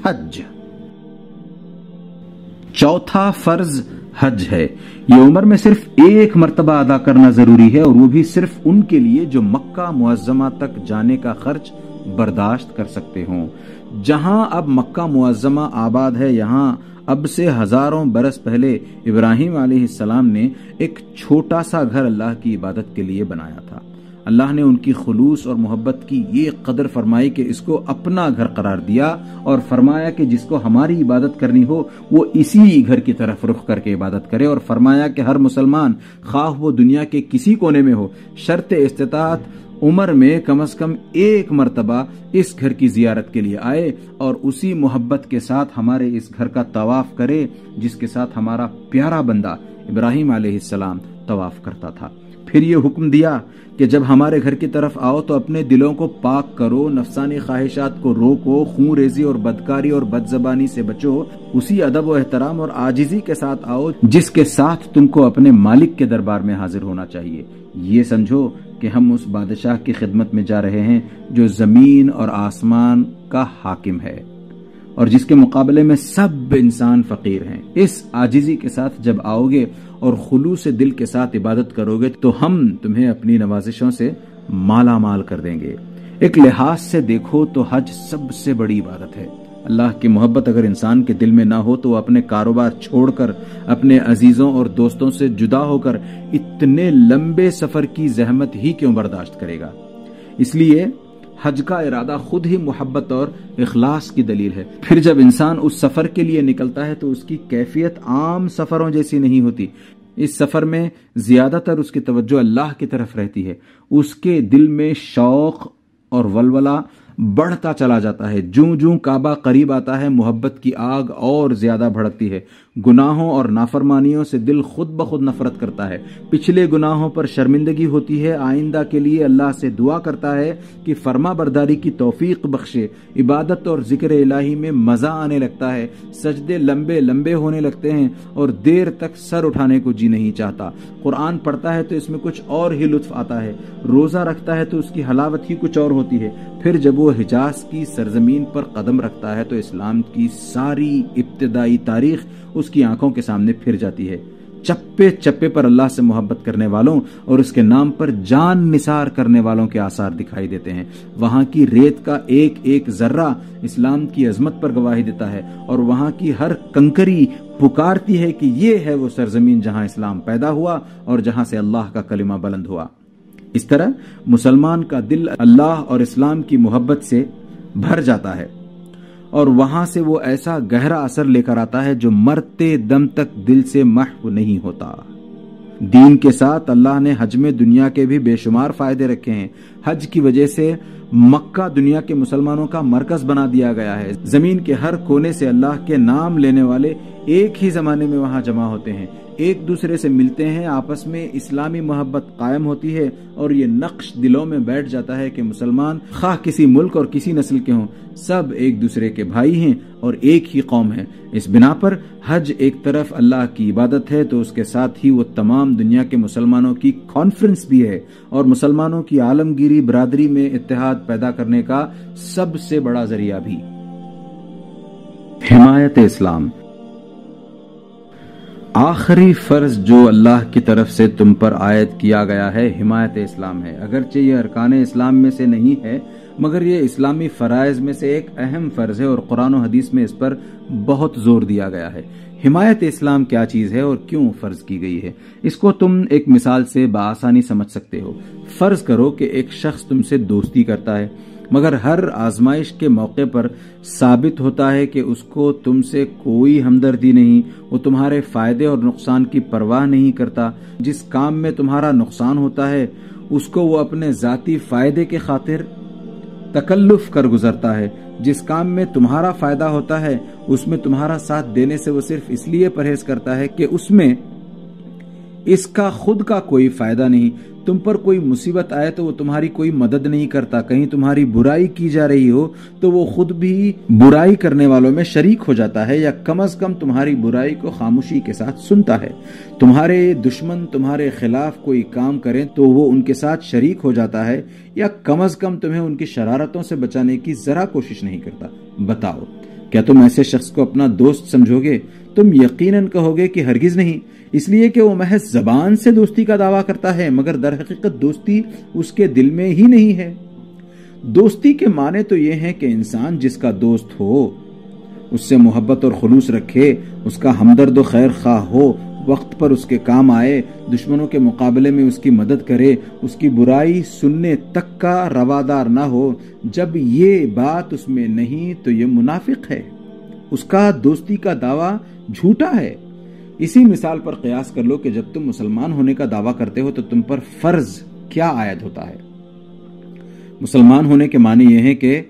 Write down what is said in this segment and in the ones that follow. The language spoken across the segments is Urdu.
حج، چوتھا فرض حج ہے۔ یہ عمر میں صرف ایک مرتبہ ادا کرنا ضروری ہے، اور وہ بھی صرف ان کے لیے جو مکہ معظمہ تک جانے کا خرچ برداشت کر سکتے ہوں۔ جہاں اب مکہ معظمہ آباد ہے، یہاں اب سے ہزاروں برس پہلے ابراہیم علیہ السلام نے ایک چھوٹا سا گھر اللہ کی عبادت کے لیے بنایا تھا۔ اللہ نے ان کی خلوص اور محبت کی یہ قدر فرمائی کہ اس کو اپنا گھر قرار دیا، اور فرمایا کہ جس کو ہماری عبادت کرنی ہو وہ اسی گھر کی طرف رخ کر کے عبادت کرے، اور فرمایا کہ ہر مسلمان خواہ وہ دنیا کے کسی کونے میں ہو، شرط استطاعت عمر میں کم از کم ایک مرتبہ اس گھر کی زیارت کے لیے آئے، اور اسی محبت کے ساتھ ہمارے اس گھر کا طواف کرے جس کے ساتھ ہمارا پیارا بندہ ابراہیم علیہ السلام طواف کرتا تھا۔ پھر یہ حکم دیا کہ جب ہمارے گھر کی طرف آؤ تو اپنے دلوں کو پاک کرو، نفسانی خواہشات کو روکو، خون ریزی اور بدکاری اور بد زبانی سے بچو، اسی ادب و احترام اور عاجزی کے ساتھ آؤ جس کے ساتھ تم کو اپنے مالک کے دربار میں حاضر ہونا چاہیے۔ یہ سمجھو کہ ہم اس بادشاہ کی خدمت میں جا رہے ہیں جو زمین اور آسمان کا حاکم ہے، اور جس کے مقابلے میں سب انسان فقیر ہیں۔ اس عاجزی کے ساتھ جب آؤ گے اور خلوص دل کے ساتھ عبادت کرو گے تو ہم تمہیں اپنی نوازشوں سے مالا مال کر دیں گے۔ ایک لحاظ سے دیکھو تو حج سب سے بڑی عبادت ہے۔ اللہ کی محبت اگر انسان کے دل میں نہ ہو تو وہ اپنے کاروبار چھوڑ کر، اپنے عزیزوں اور دوستوں سے جدا ہو کر اتنے لمبے سفر کی زحمت ہی کیوں برداشت کرے گا؟ اس لیے حج کا ارادہ خود ہی محبت اور اخلاص کی دلیل ہے۔ پھر جب انسان اس سفر کے لیے نکلتا ہے تو اس کی کیفیت عام سفروں جیسی نہیں ہوتی۔ اس سفر میں زیادہ تر اس کی توجہ اللہ کی طرف رہتی ہے، اس کے دل میں شوق اور ولولہ بڑھتا چلا جاتا ہے۔ جوں جوں کعبہ قریب آتا ہے محبت کی آگ اور زیادہ بھڑکتی ہے۔ گناہوں اور نافرمانیوں سے دل خود بخود نفرت کرتا ہے، پچھلے گناہوں پر شرمندگی ہوتی ہے، آئندہ کے لیے اللہ سے دعا کرتا ہے کہ فرما برداری کی توفیق بخشے، عبادت اور ذکر الہی میں مزہ آنے لگتا ہے، سجدے لمبے لمبے ہونے لگتے ہیں اور دیر تک سر اٹھانے کو جی نہیں چاہتا۔ قرآن پڑھتا ہے تو اس میں کچھ اور ہی لطف آتا ہے، روزہ رکھتا ہے تو اس کی حلاوت ہی کچھ اور ہوتی ہے۔ پھر جب وہ حجاز کی سرزمین پر قدم رکھتا ہے تو اسلام کی ساری ابتدائی تاریخ اس کی آنکھوں کے سامنے پھر جاتی ہے۔ چپے چپے پر اللہ سے محبت کرنے والوں اور اس کے نام پر جان نثار کرنے والوں کے آثار دکھائی دیتے ہیں۔ وہاں کی ریت کا ایک ایک ذرہ اسلام کی عظمت پر گواہی دیتا ہے، اور وہاں کی ہر کنکری پکارتی ہے کہ یہ ہے وہ سرزمین جہاں اسلام پیدا ہوا اور جہاں سے اللہ کا کلمہ بلند ہوا۔ اس طرح مسلمان کا دل اللہ اور اسلام کی محبت سے بھر جاتا ہے، اور وہاں سے وہ ایسا گہرا اثر لے کر آتا ہے جو مرتے دم تک دل سے محو نہیں ہوتا۔ دین کے ساتھ اللہ نے حج میں دنیا کے بھی بے شمار فائدے رکھے ہیں۔ حج کی وجہ سے مکہ دنیا کے مسلمانوں کا مرکز بنا دیا گیا ہے۔ زمین کے ہر کونے سے اللہ کے نام لینے والے ایک ہی زمانے میں وہاں جمع ہوتے ہیں، ایک دوسرے سے ملتے ہیں، آپس میں اسلامی محبت قائم ہوتی ہے، اور یہ نقش دلوں میں بیٹھ جاتا ہے کہ مسلمان خواہ کسی ملک اور کسی نسل کے ہوں، سب ایک دوسرے کے بھائی ہیں اور ایک ہی قوم ہے۔ اس بنا پر حج ایک طرف اللہ کی عبادت ہے تو اس کے ساتھ ہی وہ تمام دنیا کے مسلمانوں کی کانفرنس بھی ہے، اور مسلمانوں کی عالمگیری برادری میں اتحاد پیدا کرنے کا سب سے بڑا ذریعہ بھی۔ حمایت اسلام، آخری فرض جو اللہ کی طرف سے تم پر عائد کیا گیا ہے حمایت اسلام ہے۔ اگرچہ یہ ارکان اسلام میں سے نہیں ہے، مگر یہ اسلامی فرائض میں سے ایک اہم فرض ہے، اور قرآن و حدیث میں اس پر بہت زور دیا گیا ہے۔ حمایت اسلام کیا چیز ہے اور کیوں فرض کی گئی ہے، اس کو تم ایک مثال سے بآسانی سمجھ سکتے ہو۔ فرض کرو کہ ایک شخص تم سے دوستی کرتا ہے، مگر ہر آزمائش کے موقع پر ثابت ہوتا ہے کہ اس کو تم سے کوئی ہمدردی نہیں، وہ تمہارے فائدے اور نقصان کی پرواہ نہیں کرتا۔ جس کام میں تمہارا نقصان ہوتا ہے اس کو وہ اپنے ذاتی فائدے کے خاطر تکلف کر گزرتا ہے، جس کام میں تمہارا فائدہ ہوتا ہے اس میں تمہارا ساتھ دینے سے وہ صرف اس لیے پرہیز کرتا ہے کہ اس میں اس کا خود کا کوئی فائدہ نہیں۔ تم پر کوئی مصیبت آئے تو وہ تمہاری کوئی مدد نہیں کرتا، کہیں تمہاری برائی کی جا رہی ہو تو وہ خود بھی برائی کرنے والوں میں شریک ہو جاتا ہے، یا کم از کم تمہاری برائی کو خاموشی کے ساتھ سنتا ہے۔ تمہارے دشمن تمہارے خلاف کوئی کام کریں تو وہ ان کے ساتھ شریک ہو جاتا ہے، یا کم از کم تمہیں ان کی شرارتوں سے بچانے کی ذرا کوشش نہیں کرتا۔ بتاؤ کیا تم ایسے شخص کو اپنا دوست سمجھو گے؟ تم یقیناً کہو گے کہ ہرگز نہیں، اس لیے کہ وہ محض زبان سے دوستی کا دعویٰ کرتا ہے، مگر در حقیقت دوستی اس کے دل میں ہی نہیں ہے۔ دوستی کے معنی تو یہ ہے کہ انسان جس کا دوست ہو اس سے محبت اور خلوص رکھے، اس کا ہمدرد و خیر خواہ ہو، وقت پر اس کے کام آئے، دشمنوں کے مقابلے میں اس کی مدد کرے، اس کی برائی سننے تک کا روادار نہ ہو۔ جب یہ بات اس میں نہیں تو یہ منافق ہے، اس کا دوستی کا دعویٰ جھوٹا ہے۔ اسی مثال پر قیاس کر لو کہ جب تم مسلمان ہونے کا دعویٰ کرتے ہو تو تم پر فرض کیا عائد ہوتا ہے؟ مسلمان ہونے کے معنی یہ ہے کہ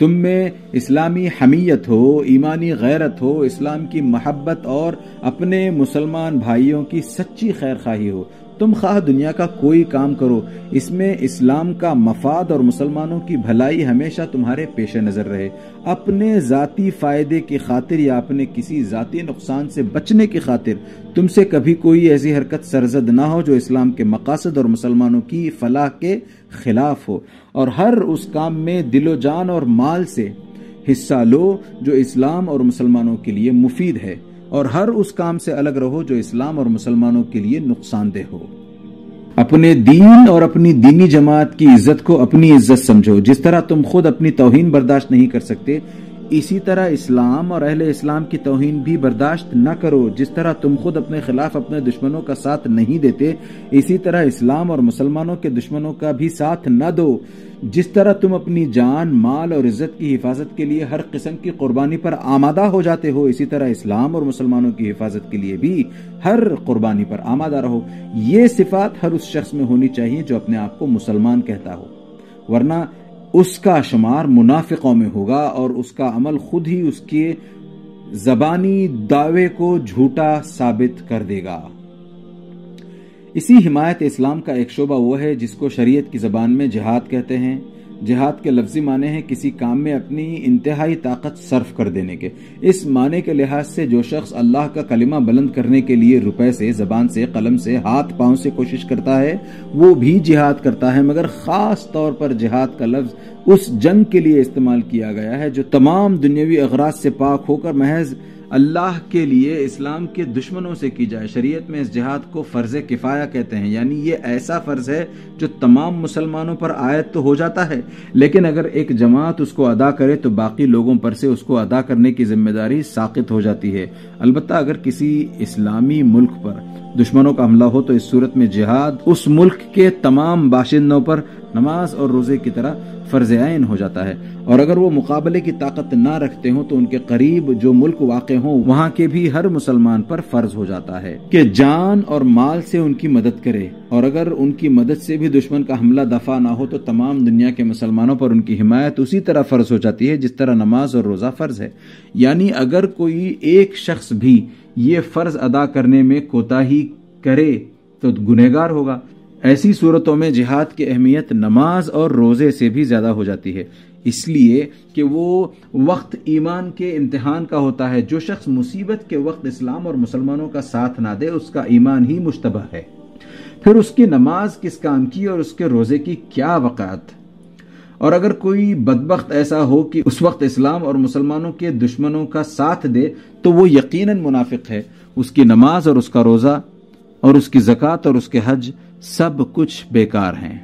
تم میں اسلامی حمیت ہو، ایمانی غیرت ہو، اسلام کی محبت اور اپنے مسلمان بھائیوں کی سچی خیر خواہی ہو۔ تم خواہ دنیا کا کوئی کام کرو، اس میں اسلام کا مفاد اور مسلمانوں کی بھلائی ہمیشہ تمہارے پیش نظر رہے۔ اپنے ذاتی فائدے کی خاطر یا اپنے کسی ذاتی نقصان سے بچنے کی خاطر تم سے کبھی کوئی ایسی حرکت سرزد نہ ہو جو اسلام کے مقاصد اور مسلمانوں کی فلاح کے خلاف ہو، اور ہر اس کام میں دل و جان اور مال سے حصہ لو جو اسلام اور مسلمانوں کے لیے مفید ہے، اور ہر اس کام سے الگ رہو جو اسلام اور مسلمانوں کے لیے نقصان دہ ہو۔ اپنے دین اور اپنی دینی جماعت کی عزت کو اپنی عزت سمجھو۔ جس طرح تم خود اپنی توہین برداشت نہیں کر سکتے، اسی طرح اسلام اور اہل اسلام کی توہین بھی برداشت نہ کرو۔ جس طرح تم خود اپنے خلاف اپنے دشمنوں کا ساتھ نہیں دیتے، اسی طرح اسلام اور مسلمانوں کے دشمنوں کا بھی ساتھ نہ دو۔ جس طرح تم اپنی جان، مال اور عزت کی حفاظت کے لیے ہر قسم کی قربانی پر آمادہ ہو جاتے ہو، اسی طرح اسلام اور مسلمانوں کی حفاظت کے لیے بھی ہر قربانی پر آمادہ رہو۔ یہ صفات ہر اس شخص میں ہونی چاہیے جو اپنے آپ کو مسلمان کہتا ہو، ورنہ اس کا شمار منافقوں میں ہوگا اور اس کا عمل خود ہی اس کے زبانی دعوے کو جھوٹا ثابت کر دے گا۔ اسی حمایت اسلام کا ایک شعبہ وہ ہے جس کو شریعت کی زبان میں جہاد کہتے ہیں۔ جہاد کے لفظی معنی ہے کسی کام میں اپنی انتہائی طاقت صرف کر دینے کے۔ اس معنی کے لحاظ سے جو شخص اللہ کا کلمہ بلند کرنے کے لیے روپے سے، زبان سے، قلم سے، ہاتھ پاؤں سے کوشش کرتا ہے، وہ بھی جہاد کرتا ہے، مگر خاص طور پر جہاد کا لفظ اس جنگ کے لیے استعمال کیا گیا ہے جو تمام دنیاوی اغراض سے پاک ہو کر محض اللہ کے لیے اسلام کے دشمنوں سے کی جائے۔ شریعت میں اس جہاد کو فرض کفایہ کہتے ہیں، یعنی یہ ایسا فرض ہے جو تمام مسلمانوں پر عائد تو ہو جاتا ہے، لیکن اگر ایک جماعت اس کو ادا کرے تو باقی لوگوں پر سے اس کو ادا کرنے کی ذمہ داری ساقط ہو جاتی ہے۔ البتہ اگر کسی اسلامی ملک پر دشمنوں کا حملہ ہو تو اس صورت میں جہاد اس ملک کے تمام باشندوں پر نماز اور روزے کی طرح فرض عین ہو جاتا ہے، اور اگر وہ مقابلے کی طاقت نہ رکھتے ہوں تو ان کے قریب جو ملک واقع ہوں وہاں کے بھی ہر مسلمان پر فرض ہو جاتا ہے کہ جان اور مال سے ان کی مدد کرے، اور اگر ان کی مدد سے بھی دشمن کا حملہ دفع نہ ہو تو تمام دنیا کے مسلمانوں پر ان کی حمایت اسی طرح فرض ہو جاتی ہے جس طرح نماز اور روزہ فرض ہے۔ یعنی اگر کوئی ایک شخص بھی یہ فرض ادا کرنے میں کوتاہی کرے تو گنہگار ہوگا۔ ایسی صورتوں میں جہاد کی اہمیت نماز اور روزے سے بھی زیادہ ہو جاتی ہے، اس لیے کہ وہ وقت ایمان کے امتحان کا ہوتا ہے۔ جو شخص مصیبت کے وقت اسلام اور مسلمانوں کا ساتھ نہ دے اس کا ایمان ہی مشتبہ ہے، پھر اس کی نماز کس کام کی اور اس کے روزے کی کیا وقعت۔ اور اگر کوئی بدبخت ایسا ہو کہ اس وقت اسلام اور مسلمانوں کے دشمنوں کا ساتھ دے تو وہ یقیناً منافق ہے۔ اس کی نماز اور اس کا روزہ اور اس کی زکوٰۃ اور اس کے حج سب کچھ بیکار ہیں۔